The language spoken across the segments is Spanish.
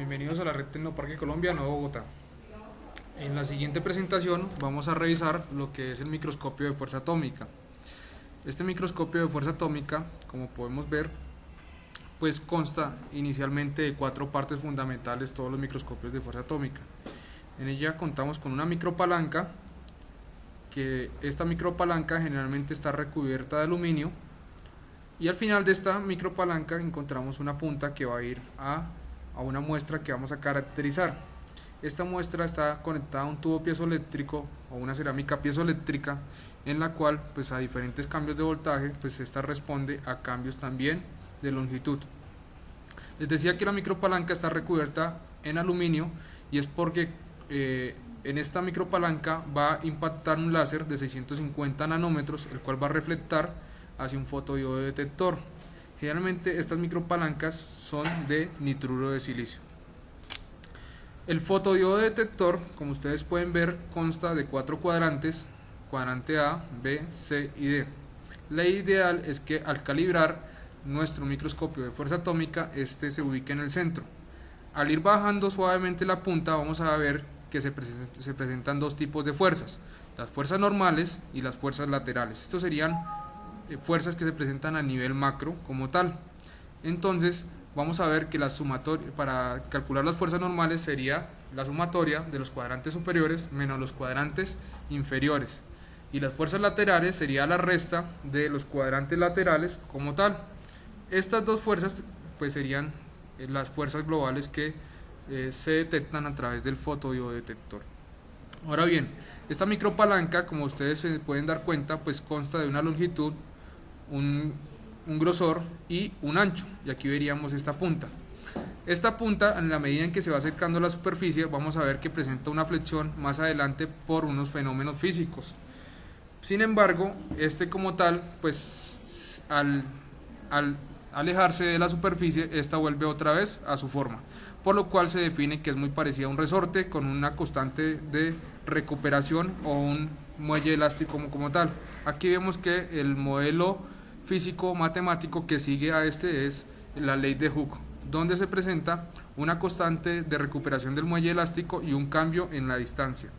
Bienvenidos a la Red Tecnoparque Colombia, Nuevo Bogotá. En la siguiente presentación vamos a revisar lo que es el microscopio de fuerza atómica. Este microscopio de fuerza atómica, como podemos ver, pues consta inicialmente de 4 partes fundamentales, todos los microscopios de fuerza atómica. En ella contamos con una micropalanca, que esta micropalanca generalmente está recubierta de aluminio, y al final de esta micropalanca encontramos una punta que va a ir a una muestra que vamos a caracterizar. Esta muestra está conectada a un tubo piezoeléctrico o una cerámica piezoeléctrica, en la cual pues a diferentes cambios de voltaje pues esta responde a cambios también de longitud. Les decía que la micropalanca está recubierta en aluminio, y es porque en esta micropalanca va a impactar un láser de 650 nanómetros, el cual va a reflectar hacia un fotodiodo detector. Generalmente estas micropalancas son de nitruro de silicio. El fotodiodo detector, como ustedes pueden ver, consta de 4 cuadrantes: cuadrante A, B, C y D. La ideal es que al calibrar nuestro microscopio de fuerza atómica, este se ubique en el centro. Al ir bajando suavemente la punta, vamos a ver que se presentan dos tipos de fuerzas: las fuerzas normales y las fuerzas laterales. Estos serían fuerzas que se presentan a nivel macro como tal. Entonces vamos a ver que la sumatoria, para calcular las fuerzas normales, sería la sumatoria de los cuadrantes superiores menos los cuadrantes inferiores, y las fuerzas laterales sería la resta de los cuadrantes laterales como tal. Estas dos fuerzas pues serían las fuerzas globales que se detectan a través del fotodiodo detector. Ahora bien, esta micropalanca, como ustedes se pueden dar cuenta, pues consta de una longitud, un grosor y un ancho, y aquí veríamos esta punta. Esta punta, en la medida en que se va acercando a la superficie, vamos a ver que presenta una flexión más adelante por unos fenómenos físicos. Sin embargo, este como tal, pues al alejarse de la superficie, esta vuelve otra vez a su forma, por lo cual se define que es muy parecida a un resorte con una constante de recuperación o un muelle elástico como tal. Aquí vemos que el modelo físico matemático que sigue a este es la ley de Hooke, donde se presenta una constante de recuperación del muelle elástico y un cambio en la distancia.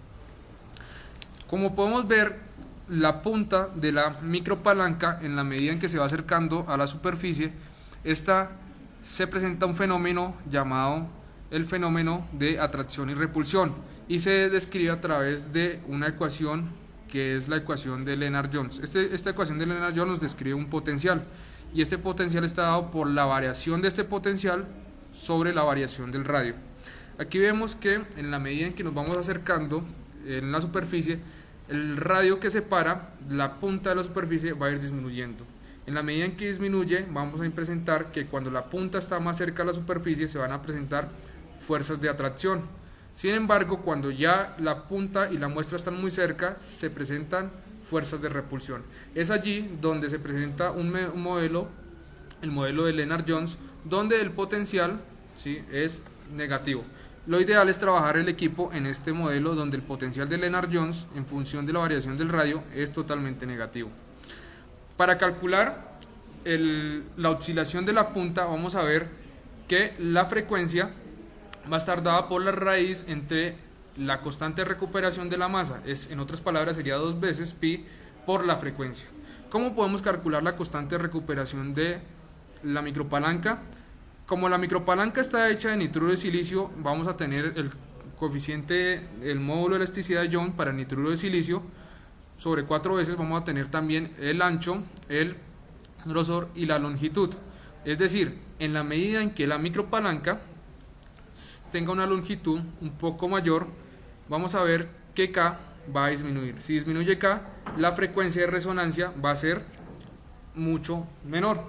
Como podemos ver, la punta de la micropalanca, en la medida en que se va acercando a la superficie, esta se presenta un fenómeno llamado el fenómeno de atracción y repulsión, y se describe a través de una ecuación que es la ecuación de Lennard-Jones. Esta ecuación de Lennard-Jones nos describe un potencial, y este potencial está dado por la variación de este potencial sobre la variación del radio. Aquí vemos que en la medida en que nos vamos acercando en la superficie, el radio que separa la punta de la superficie va a ir disminuyendo. En la medida en que disminuye, vamos a presentar que cuando la punta está más cerca de la superficie se van a presentar fuerzas de atracción. Sin embargo, cuando ya la punta y la muestra están muy cerca, se presentan fuerzas de repulsión. Es allí donde se presenta un modelo, el modelo de Lennard-Jones, donde el potencial, ¿sí?, es negativo. Lo ideal es trabajar el equipo en este modelo donde el potencial de Lennard-Jones, en función de la variación del radio, es totalmente negativo. Para calcular la oscilación de la punta, vamos a ver que la frecuencia va a estar dada por la raíz entre la constante de recuperación de la masa, en otras palabras sería 2 veces pi por la frecuencia. ¿Cómo podemos calcular la constante de recuperación de la micropalanca? Como la micropalanca está hecha de nitruro de silicio, vamos a tener el coeficiente, el módulo de elasticidad de Young para el nitruro de silicio sobre 4 veces. Vamos a tener también el ancho, el grosor y la longitud. Es decir, en la medida en que la micropalanca tenga una longitud un poco mayor, vamos a ver que K va a disminuir. Si disminuye K, la frecuencia de resonancia va a ser mucho menor.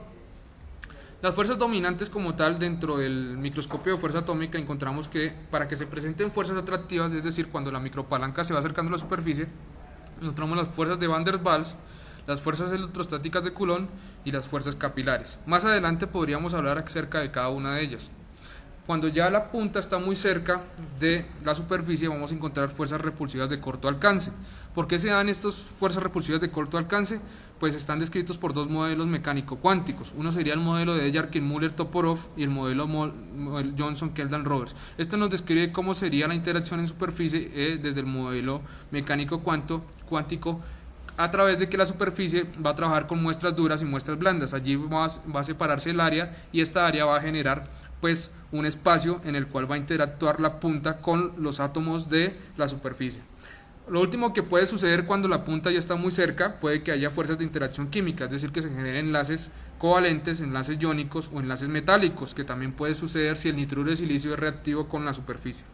Las fuerzas dominantes como tal dentro del microscopio de fuerza atómica, encontramos que para que se presenten fuerzas atractivas, es decir, cuando la micropalanca se va acercando a la superficie, encontramos las fuerzas de Van der Waals, las fuerzas electrostáticas de Coulomb y las fuerzas capilares. Más adelante podríamos hablar acerca de cada una de ellas. Cuando ya la punta está muy cerca de la superficie, vamos a encontrar fuerzas repulsivas de corto alcance. ¿Por qué se dan estas fuerzas repulsivas de corto alcance? Pues están descritos por dos modelos mecánico-cuánticos. Uno sería el modelo de Dayarkin-Muller-Toporov y el modelo Johnson-Keldan-Roberts. Esto nos describe cómo sería la interacción en superficie desde el modelo mecánico-cuántico, a través de que la superficie va a trabajar con muestras duras y muestras blandas. Allí va a separarse el área y esta área va a generar pues un espacio en el cual va a interactuar la punta con los átomos de la superficie. Lo último que puede suceder cuando la punta ya está muy cerca, puede que haya fuerzas de interacción química, es decir, que se generen enlaces covalentes, enlaces iónicos o enlaces metálicos, que también puede suceder si el nitruro de silicio es reactivo con la superficie.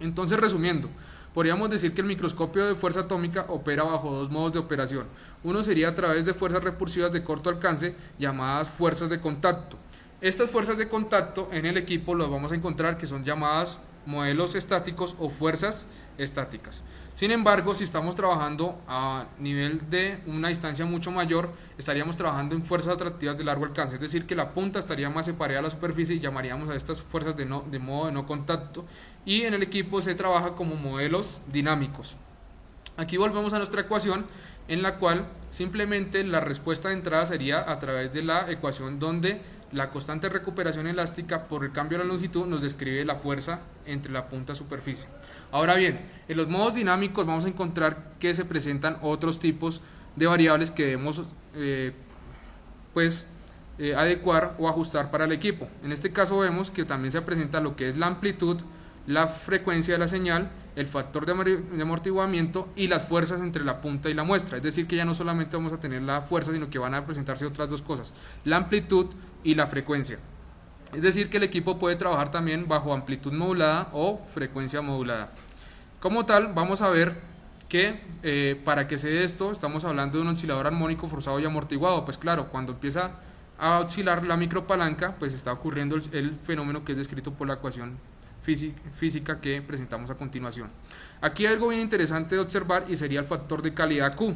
Entonces, resumiendo, podríamos decir que el microscopio de fuerza atómica opera bajo dos modos de operación. Uno sería a través de fuerzas repulsivas de corto alcance, llamadas fuerzas de contacto. Estas fuerzas de contacto en el equipo las vamos a encontrar que son llamadas modelos estáticos o fuerzas estáticas. Sin embargo, si estamos trabajando a nivel de una distancia mucho mayor, estaríamos trabajando en fuerzas atractivas de largo alcance, es decir, que la punta estaría más separada de la superficie y llamaríamos a estas fuerzas de modo de no contacto, y en el equipo se trabaja como modelos dinámicos. Aquí volvemos a nuestra ecuación, en la cual simplemente la respuesta de entrada sería a través de la ecuación donde la constante de recuperación elástica por el cambio de la longitud nos describe la fuerza entre la punta y superficie. Ahora bien, en los modos dinámicos vamos a encontrar que se presentan otros tipos de variables que debemos adecuar o ajustar para el equipo. En este caso vemos que también se presenta lo que es la amplitud, la frecuencia de la señal, el factor de amortiguamiento y las fuerzas entre la punta y la muestra. Es decir, que ya no solamente vamos a tener la fuerza, sino que van a presentarse otras dos cosas, la amplitud y la frecuencia. Es decir, que el equipo puede trabajar también bajo amplitud modulada o frecuencia modulada. Como tal, vamos a ver que para que se dé esto, estamos hablando de un oscilador armónico forzado y amortiguado. Pues claro, cuando empieza a oscilar la micropalanca, pues está ocurriendo el fenómeno que es descrito por la ecuación física que presentamos a continuación. Aquí hay algo bien interesante de observar y sería el factor de calidad Q.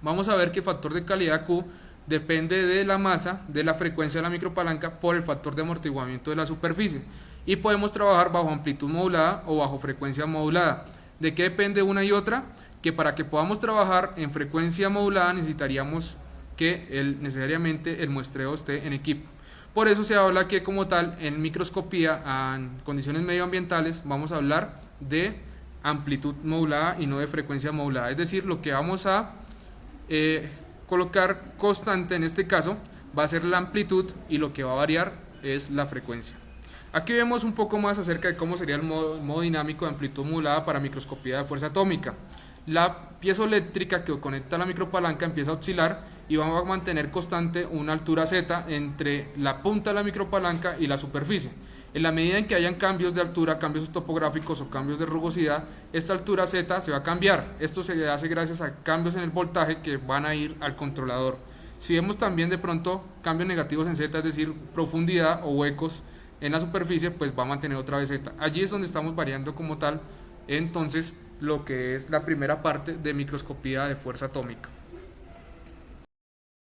Vamos a ver que el factor de calidad Q depende de la masa, de la frecuencia de la micropalanca por el factor de amortiguamiento de la superficie, y podemos trabajar bajo amplitud modulada o bajo frecuencia modulada. ¿De qué depende una y otra? Que para que podamos trabajar en frecuencia modulada necesitaríamos que necesariamente el muestreo esté en equipo. Por eso se habla que como tal en microscopía en condiciones medioambientales vamos a hablar de amplitud modulada y no de frecuencia modulada, es decir, lo que vamos a colocar constante en este caso va a ser la amplitud y lo que va a variar es la frecuencia. Aquí vemos un poco más acerca de cómo sería el modo dinámico de amplitud modulada para microscopía de fuerza atómica. La piezoeléctrica que conecta la micropalanca empieza a oscilar y vamos a mantener constante una altura z entre la punta de la micropalanca y la superficie. En la medida en que hayan cambios de altura, cambios topográficos o cambios de rugosidad, esta altura z se va a cambiar. Esto se hace gracias a cambios en el voltaje que van a ir al controlador. Si vemos también de pronto cambios negativos en z, es decir, profundidad o huecos en la superficie, pues va a mantener otra vez z. Allí es donde estamos variando como tal, entonces, lo que es la primera parte de microscopía de fuerza atómica.